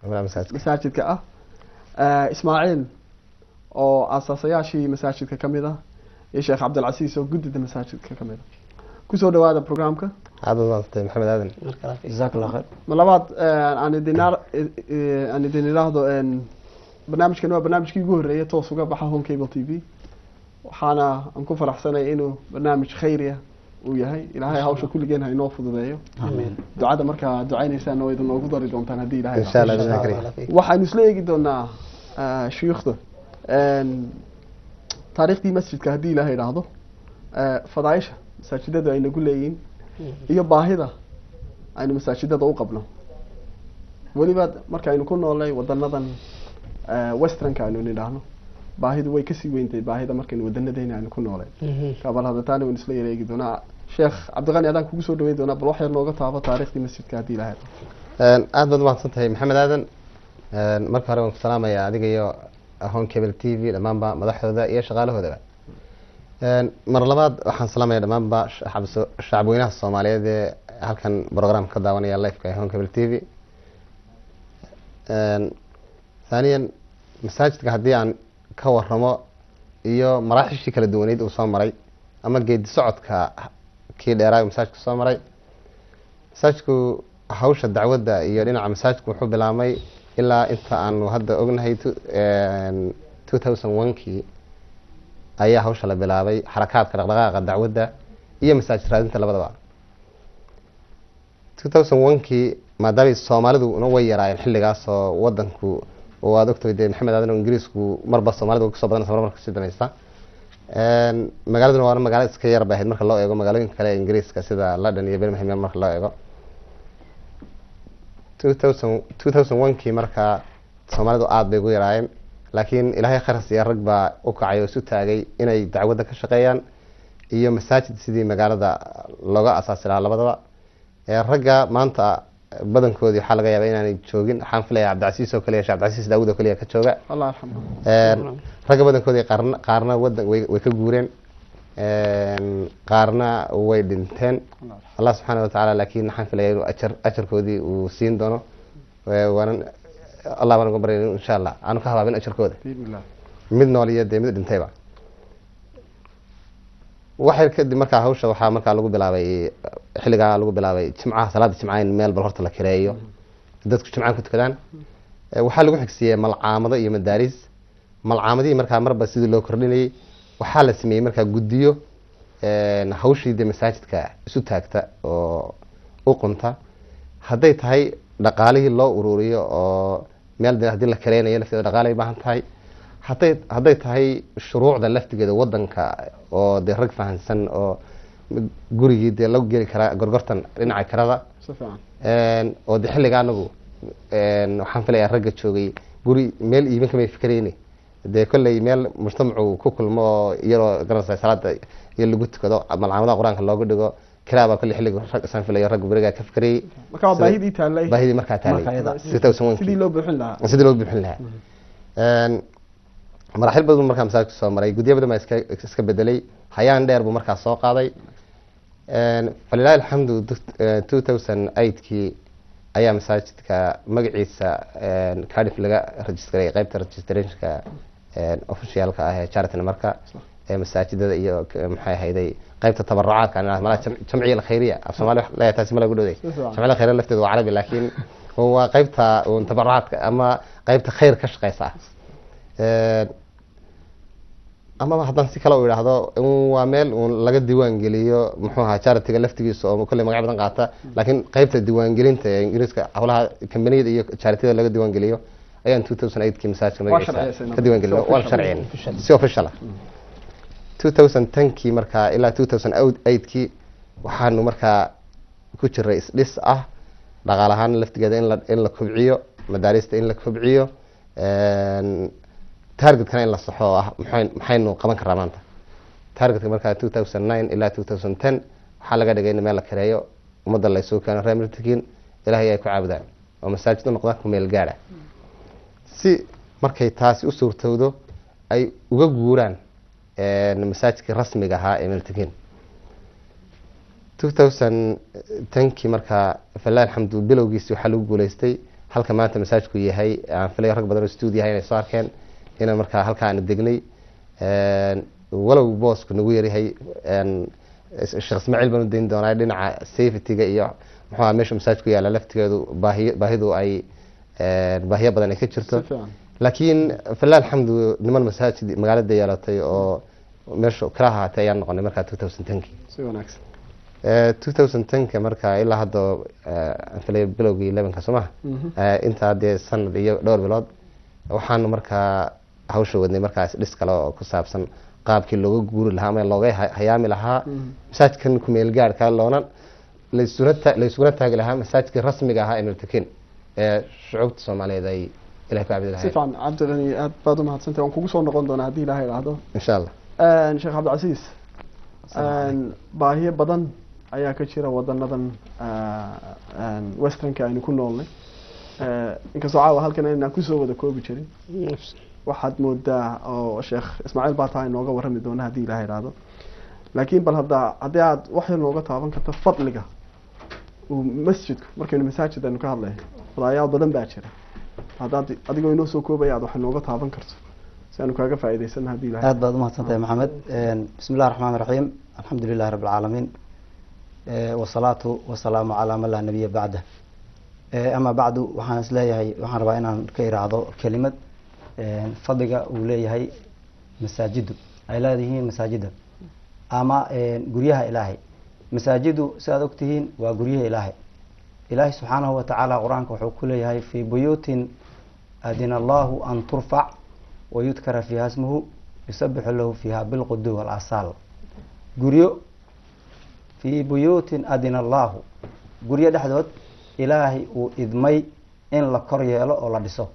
masaajidka ah Ismaaciil oo asaasayaashii masaajidka kamid ah iyo Sheekh Cabdilcasiis oo gudida masaajidka kamid ah kusoo dhawaada programka عبد محمد آدم جزاك الله خير malabaad aan idin iraahdo barnaamijkan waa barnaamijkii ugu horeeyay toos uga baxa Home Cable TV waxaana aan ku faraxsanahay inuu barnaamij khayri ah uu yahay ilaahay hawsha kulligeen ha inoo fududeeyo amiin ducada marka ducaynaysan oo idin ugu dari doontaan hadii ilaahay إن شاء الله بإذن كريم waxaan isla eegi doonaa shuyuukhda taariikhdii masjidka hadii ilaahay yiraahdo fadaaisha masaajidada ay nagu leeyihiin iyo baahida aynu masaajidada u qabno waliba marka aynu ku noolay wadanadan westernka aynu nidhaahno baahidu way kasii weyntahay baahida markaynu wadanadeena aynu ku noolay kaabal hadataana waan isla yareegi doonaa Sheekh Cabdiqani adaan kugu soo dhaweyn doonaa bal wax yar nooga taabo taariikhdii masjidka hadii ilaahay aad baad mahadsantahay maxamed aadan marka hore waan ku salaamayaa adiga iyo Home Cable TV dhamaanba madaxdooda iyo shaqaalahoodaba mar labaad waxaan salaamayaa dhamaanba shacabweynaha Soomaaliyeed ee halkan program ka daawanaya live-ka Home Cable TV ثانيا masaajidka hadii aan ka warramo iyo maraaxishii kala duwaneed uu soo maray ama geedi socodka kii dheeraa masaajidku soo maray masaajidku hawsha dacwadda iyo dhinaca masaajidku wuxuu bilaabmay ilaa inta aanu hadda ognahay 2001kii ayaa hawsha la bilaabay xarakaadka dhaqdhaqaaqa dacwadda iyo masaajid raadinta labadaba 2001kii maadaama Soomaalidu way yaraayeen xilligaas oo wadanku oo aad ogtahay maxamed aadan Ingiriisku marba Soomaalidu ka soo badanaysa marka si dameysta magaaladuna waa magaalo iska yar baahayd marka loo eego magaalooyinka kale ee Ingiriiska sida London iyo Birmingham marka loo eego 2001kii marka Soomaalidu aad bay ugu yaraayeen laakiin ilaahay khayr iyo rag baa u kacay oo isu taagay inay dacwadda ka shaqeeyaan iyo masaajid sidii magaalada looga asaasi lahaa labadaba ragga maanta badankoodii waxaa laga yaabaa inaanay joogin waxaan filayaa Cabdicasiis oo kaliya Sheekh Cabdicasiis Daawud oo kaliya ka jooga Allah yarxamo ragga badankoodii qaarna wadan way ka guureen qaarna way dhinteen Allah subhanahu wa ta'ala laakiin waxaan filayaa inuu ajarkoodii uu siin doono waanan Allah baan ugu baryaynaa insha Allah aanu ka habaabin ajarkooda mid nool iyo mid dhintayba waxay kadib markaa hawsha waxaa markaa lagu bilaabay xilliga lagu bilaabay jimcaha salaada jimcaha in meel bal horta la kireeyo dadku jimcaha ku tukadaan waxaa lagu xigsiiyay malcaamado iyo madaaris malcaamadii markaa marba sidii loo kordhinayay waxaa la sameeyay markaa gudiyo hawshii masaajidka isu taagta oo u qunta haday tahay dhaqaalihii loo ururiyo oo meel hadii la kireenayo lafteeda dhaqaale ay baahan tahay haday tahay shuruucda laftigeeda wadanka oo de rag fahansan oo gurigii de lagu geli karaa gorgortan dhinaca karada oo de xilliga anagu waxaan filayaa ragga joogay guri meel iibin kama fikreyni de kullay meel mujtamacu ku kulmo iyadoo garanaysa salaada iyo lagu tukado malcaamadaha quraanka loogu dhigo kiraaba kulli xilliga rag isaan filayo rag bariga ka fikrey marka baahidii markaa taalay sidii loo buuxin lahaa maraxil badan markaa masaajidku soo maray guddiyo badan baa iska bedelay hayaan dheer buu markaa soo qaaday falilahi alxamdu 2008kii ayaa masaajidka magaciisa Cardiff laga registeray qaybta registrationka officialka ah ee charity marka masaajidada iyo maxay hayday qaybta tabarucaadka ana jamciyada khayriya af Soomaali wax la taasi ma lagu dhawday jamciyada khayriya lafteedu waa Carabi laakiin waa qaybta tabarucaadka ama qaybta khayr ka shaqeysa ama haddaan si kale u yiraahdo waa meel laga diiwaan geliyo muxuu ahaa charity-ga laftigiisa oo kulli magac badan qaata laakiin qaybta diiwaan gelinta ee Ingiriiska hawlaha kambaniyada iyo charity-da laga diiwaan geliyo ayaan 2008kii masaajidka magaciisa ka diiwaan geliyo waa sharciyan si official 2010kii markaa ilaa 2008kii waxaanu markaa ku jiray isdhis ah dhaqaalahaan laftigeeda in la kobciyo madaarista in la kobciyo targetkana in la saxo ah maxaynu qaban karaa maanta targetka markaa 2009 ilaa 2010 waxaa laga dhigay in meel la kireeyo ummadda la isugu keeno reer Miltikiin ilaahay ay ku caabudaan oo masaajid u noqda ku meel gaara si markay taasi u suurtowdo ay uga guuraan masaajidka rasmiga ahaa ee Miltikiin 2010kii markaa falaal alxamdu bilowgiisii waxaa lagu guuleystay halka maanta masaajidku yahay aan filay rag badan oo studio yahay inay soo arkeen inaan markaa halkaan degnay walow boosku nagu yaryahay sheekh Ismaaciil baan u dayn doonaa dhinaca safety-ga iyo muxuu ahaa meesha masaajidku yaala laftigeedu baahidu ay baahiyo badan ay ka jirto laakiin fillahi alxamdu niman masaajid magaalada yeelatay oo meesha kala ahaatay ayaan noqonay markaa 2010 si wanaagsan 2010 markaa ilaa hadda filay bilowgii 11 Soomaa inta dee sanad iyo dhowr bilood waxaan markaa hawsha wadnay markaas dhis kale oo ku saabsan qaabkii looga guuri lahaa ama looga hayaami lahaa masaajidkan ku meel gaarka loona la isuna taagi lahaa masaajidka rasmiga ahaa ee Takin ee shucuubta Soomaaliyeed ay ilaahay ku caabudi lahayd sifan Cabdilani aad baad u mahadsantahay waan kugu soo noqon doonaa haddii ilaahay raahdo insha Allah Sheekh Cabdilcasiis baahiyo badan ayaa ka jira wadanadan westernka aynu ku noolnay inkastoo caawa halkan inaan kusoo wada koobi jirin waxaad moodaa oo Sheekh Ismaaciil baa taa inooga warrami doona haddii ilaahay raahdo laakiin bal haddii aad wax yar nooga taaban karto fadliga uu masjidku markaynu masaajid aynu ka hadlayno fadaayaal badan baa jira haddaad adigoo inoo soo koobaya aad wax nooga taaban karto si aanu kaaga faa'iidaysano haddii ilaahay aad baad u mahadsantahay maxamed bismillahi raxmaani raxiim alxamdulillahi rabbil caalamiin wasalaatu wasalaamu calaa man laa nabiya bacda ama bacdu waxaan isleeyahay waxaan rabaa inaan ka iraahdo kelimad fadliga uu leeyahay masaajidu ay leeyihiin masaajida ama guryaha ilaahay masaajidu sidaad ogtihiin waa guryaha ilaahay ilaahay subxaanahu watacaala qur-aanka wuxuu ku leeyahay fii buyuutin adina allahu an turfac wayudkara fiiha ismuhu yusabixu lahu fiiha bilqudu walasaal guryo fii buyuutin adina allahu guryo dhexdood ilaahay uu idmay in la kor yeelo oo la dhiso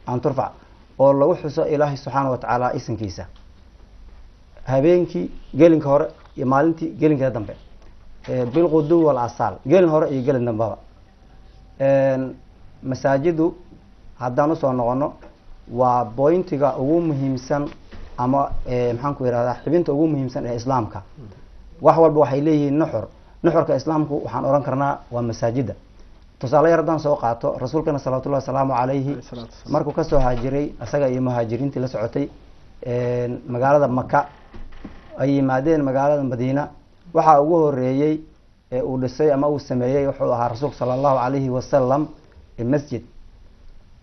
an turfac oo lagu xuso ilaahay subxaana watacaala isankiisa habeenkii gelinka hore iyo maalintii gelinka dambe bilqudu walasaal gelin hore iyo gelin dambaba masaajidu haddaan usoo noqono waa bointiga ugu muhiimsan ama maxaan ku yihahdaa xibinta ugu muhiimsan ee islaamka wax walba waxay leeyihiin nuxurka islaamku waxaan oran karnaa waa masaajida tusaale yar haddaan soo qaato rasuulkana salawaatullahi wasalaamu calayhi markuu kasoo haajiray isaga iyo muhaajiriintii la socotay magaalada Maka ay yimaadeen magaalada Madiina waxaa ugu horeeyey ee uu dhisay ama uu sameeyey wuxuu ahaa rasuulka sallallahu calayhi wasallam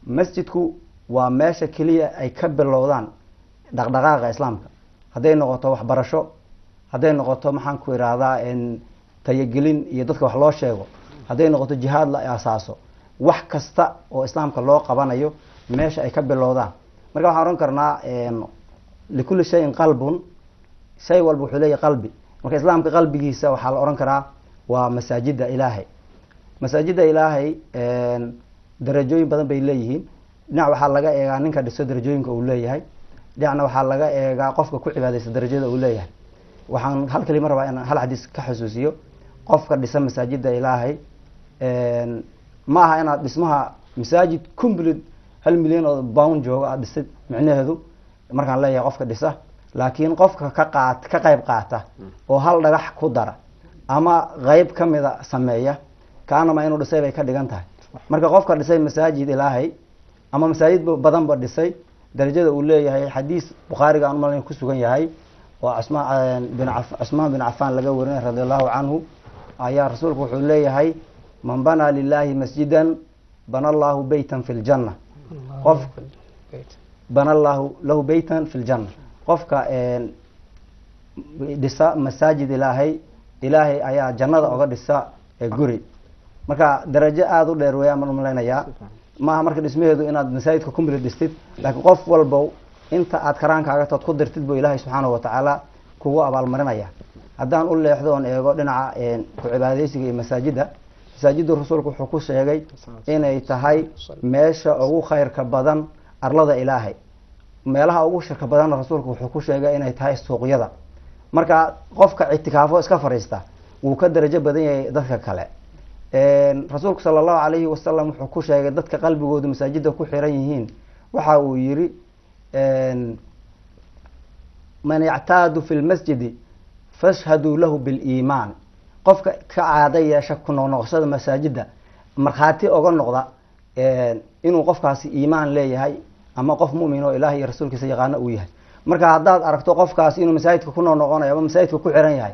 masjidku waa meesha kaliya ay ka bilowdaan dhaqdhaqaaqa islaamka hadday noqoto waxbarasho hadday noqoto maxaan ku yiraahdaa tayagelin iyo dadka wax loo sheego hadday noqoto jihaad la asaaso wax kasta oo islaamka loo qabanayo meesha ay ka bilowdaan marka waxaan oran karnaa likulli shayin qalbun shay walba wuxuu leeyahay qalbi marka islaamka qalbigiisa waxaa la oran karaa waa masaajida ilaahay darajooyin badan bay leeyihiin dhinac waxaa laga eegaa ninka dhiso darajooyinka uu leeyahay dhinacna waxaa laga eegaa qofka ku cibaadaysta darajada uu leeyahay waxaan hal kalima rabaa inaan hal xadiis ka xusuusiyo qofka dhisa masaajida ilaahay ma aha inaad dhismaha masaajid complete 1 milyan oo pound jooga aad dhisid micnaheedu markaan leeyahay qofka dhisa laakiin qofka ka qayb qaata oo hal dhagax ku dara ama qayb kamida sameeya kaanama inuu dhisay bay ka dhigan tahay marka qofka dhisay masaajid ilaahay ama masaajid badan ba dhisay darajada uu leeyahay xadiis Bukhariga aan malin ku sugan yahay oo Usmaan bin Affan laga warinay radiyallahu anhu ayaa rasuulku wuxuu leeyahay man bana lillahi masjidan bana Allahu baytan fil janna qof bana Allahu lahu baytan fil janna qofka dhisa masaajid ilaahay ayaa jannada uga dhisa guri marka darajo aad u dheer weeyaan ma maleynayaa maaha marka dhismaheedu inaad masaajidka complete dhistid laakiin qof walba inta aad karaankaaga tood ku dirtid buu ilaahay subxaanahu watacaala kugu abaalmarinaya haddaan u leexdo oon eego dhinaca ku cibaadaysiga iyo masaajida rasuulku wuxuu ku sheegay inay tahay meesha ugu khayrka badan arlada ilaahay meelaha ugu shirka badan rasuulku wuxuu ku sheegay inay tahay suuqyada marka qofka itikaafo iska fariista wuu ka darajo badan yahay dadka kale rasuulku sallallahu calayhi wasallam wuxuu ku sheegay dadka qalbigooda masaajida ku xiran yihiin waxa uu yiri man ya'taadu fil masjidi fashhadu lahu bil iimaan qofka ka caada yeesha ku noqnoqshada masaajida markhaati oga noqda inuu qofkaasi iimaan leeyahay ama qof mu'min oo ilaahay iyo rasuulkiisa yaqaano uu yahay. marka haddaad aragto qofkaasi inuu masaajidka ku noqnoqonayo ama masaajidka ku xiran yahay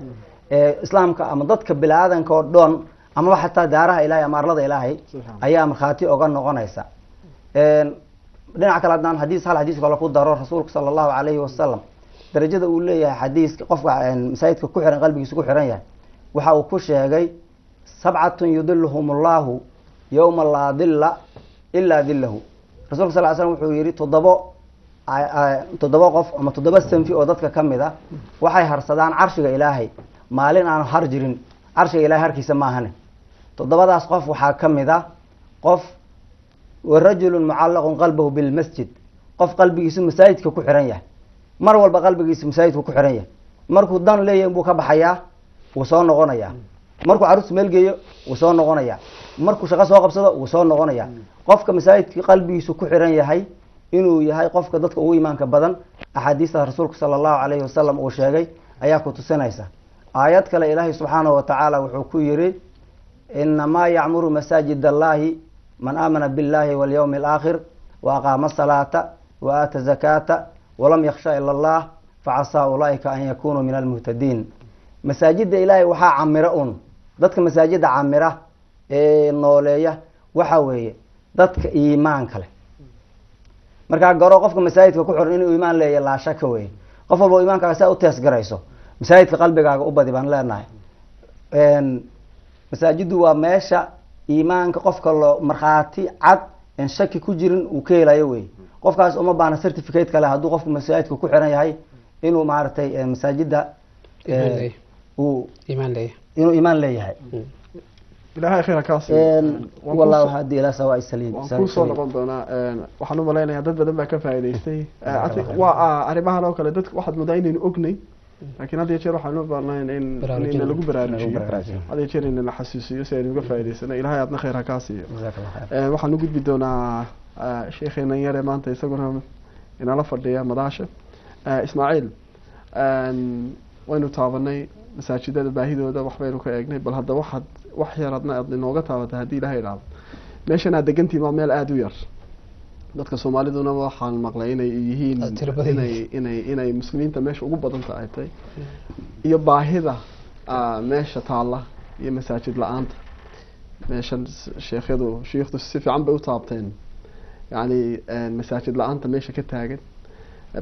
islaamka ama dadka bini-aadanka oo dhan ama xataa daaraha ilaahay ama arlada ilaahay ayaa markhaati oga noqonaysa. dhinaca kale haddaan hal xadiis kale ku daro, rasuulka sala allahu calayhi wasalam darajada uu leeyahay xadiiska qofka masaajidka ku xiran qalbigiisa ku xiran yahay waxa uu ku sheegay 7 yudiluhum allahu yowma laa dilla ilaa dillahu. rasuulka sal ly slam wuxuu yihi toddoba qof ama 7 sanfi oo dadka ka mid a waxay harsadaan carshiga ilaahay maalin aan har jirin, carshiga ilaahay harkiisa maahane. 7daas qof waxaa ka mid a qof warajulun mucallaqun qalbahu bilmasjid, qof qalbigiisu masaajidka ku xiran yahay, mar walba qalbigiisu masaajidka ku xiran yahay. markuu dan leeyahay buu ka baxayaa, wuu soo noqonayaa. markuu caruus meel geeyo wuu soo noqonayaa. markuu shaqo soo qabsado wuu soo noqonayaa. qofka masaajidka qalbigiisu ku xiran yahay inuu yahay qofka dadka ugu iimaanka badan, axaadiista rasuulka sala allahu calayhi wasalam uu sheegay ayaa ku tusinaysa. aayad kale ilaahay subxaanahu watacaala wuxuu ku yihi inamaa yacmuru masaajid allahi man aamana biاllahi walyawmi alaakhir waaqaama asalaata waaata zakaata walam yakhsha ila allah facasaa ulaaika an yakunuu min almuhtadiin. masaajida ilaahay waxaa camira un dadka masaajida camira ee nooleeya waxa weeye dadka iimaanka leh. markaa garo qofka masaajidka ku xiran inuu iimaan leeyahay laa shaka weeye. qof walba iimaankaaga saa u tees garayso masaajidka qalbigaaga u badi baan leenahay. masaajidu waa meesha iimaanka qofka loo markhaati cad en shaki ku jirin uu ka helayo wey. qofkaas uma baana certificate kale hadduu qofku masaajidka ku xiran yahay inuu maaragtay masaajida uu inuu iimaan leeyahay. ilaahay khayr kaas wallahu hadi ila sawa saliim. waan ku soo noqon doonaa. waxaan u maleynayaa dad badan baa ka faa'iideystay. waa arrimahan oo kale dadku waxaad moodaa inaynu ognay, laakiin hadda jeer waxaan u baahnayn in lagu baraarujiyo, hadda jeer in la xasuusiyo si aynu uga faa'iideysano. ilaahay aadna khayr ka siiyo. waxaan u gudbi doonaa sheekheena yare maanta isaguna inala fadhiya madaasha. Ismaaciil, waynu taabanay masaajidada baahidooda, waxbaynu ka eegnay, bal hadda wax yar adna aad inooga taabatay haddii ilaahay idhaahdo. meeshan aad degantiin waa meel aada u yar. dadka soomaaliduna waxaan maqlay inay yihiin inay muslimiinta meesha ugu badan tahay iyo baahida meesha taalla iyo masaajid la-aanta. meeshan shiikhdu si fiican bay u taabteen yani masaajid la-aanta meesha ka taagan.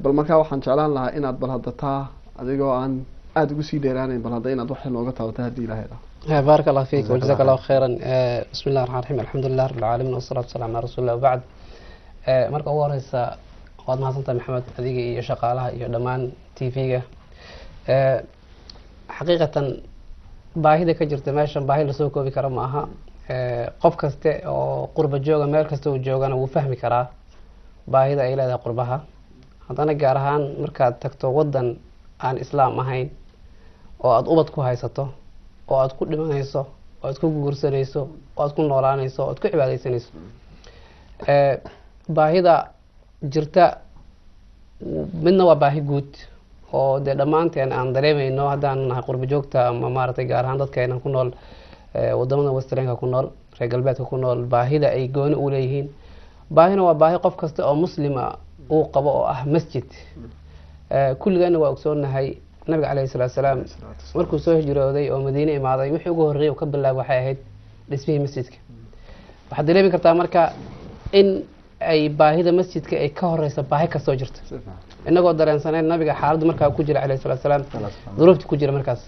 bal markaa waxaan jeclaan lahaa inaad bal hadda taa adigoo aan aada ugu sii dheeraanayn bal hadda inaad wax nooga taabatay haddii ilaahay idhaahdo. بارك الله فيك وجزاك الله خيرا. بسم الله الرحمن الرحيم، الحمد لله رب العالمين والصلاة والسلام على رسول الله وبعد. marka ugu horeysa waad mahadsantahay maxamed, adiga iyo shaqaalaha iyo dhammaan tv-ga. xaqiiqatan baahida ka jirta meeshan baahi lasoo koobi kara ma aha. qof kaste oo qurba jooga meel kasta uu joogana wuu fahmi karaa baahida ay leedahay qurbaha. haddana gaar ahaan markaad tagto wadan aan islaam ahayn oo aada ubad ku haysato oo aada ku dhimanayso oo aada ku guursanayso oo aada ku noolaanayso oo aada ku cibaadeysanayso, baahida jirta midna waa baahi guud oo dee dhammaanteen aan dareemayno haddaan nahay qurba joogta ama maaragtay gaar ahaan dadkeena ku nool wadamada westernka ku nool, reer galbeedka ku nool, baahida ay gooni u leeyihiin. baahina waa baahi qof kasta oo muslima uu qabo oo ah masjid. kulligeena waa ogsoonahay nabiga calayhi salaatu salaam markuu soo hijrooday oo madiine imaaday wixii ugu horreeyay uu ka bilaabay waxay ahayd dhismihii masjidka. waxaad dareemi kartaa marka in ay baahida masjidka ay ka horeysa baahi kastoo jirta, inagoo dareensaneyn nabiga xaaladdu markaa ku jira calayhi salaatu salaam duruuftii ku jira markaas.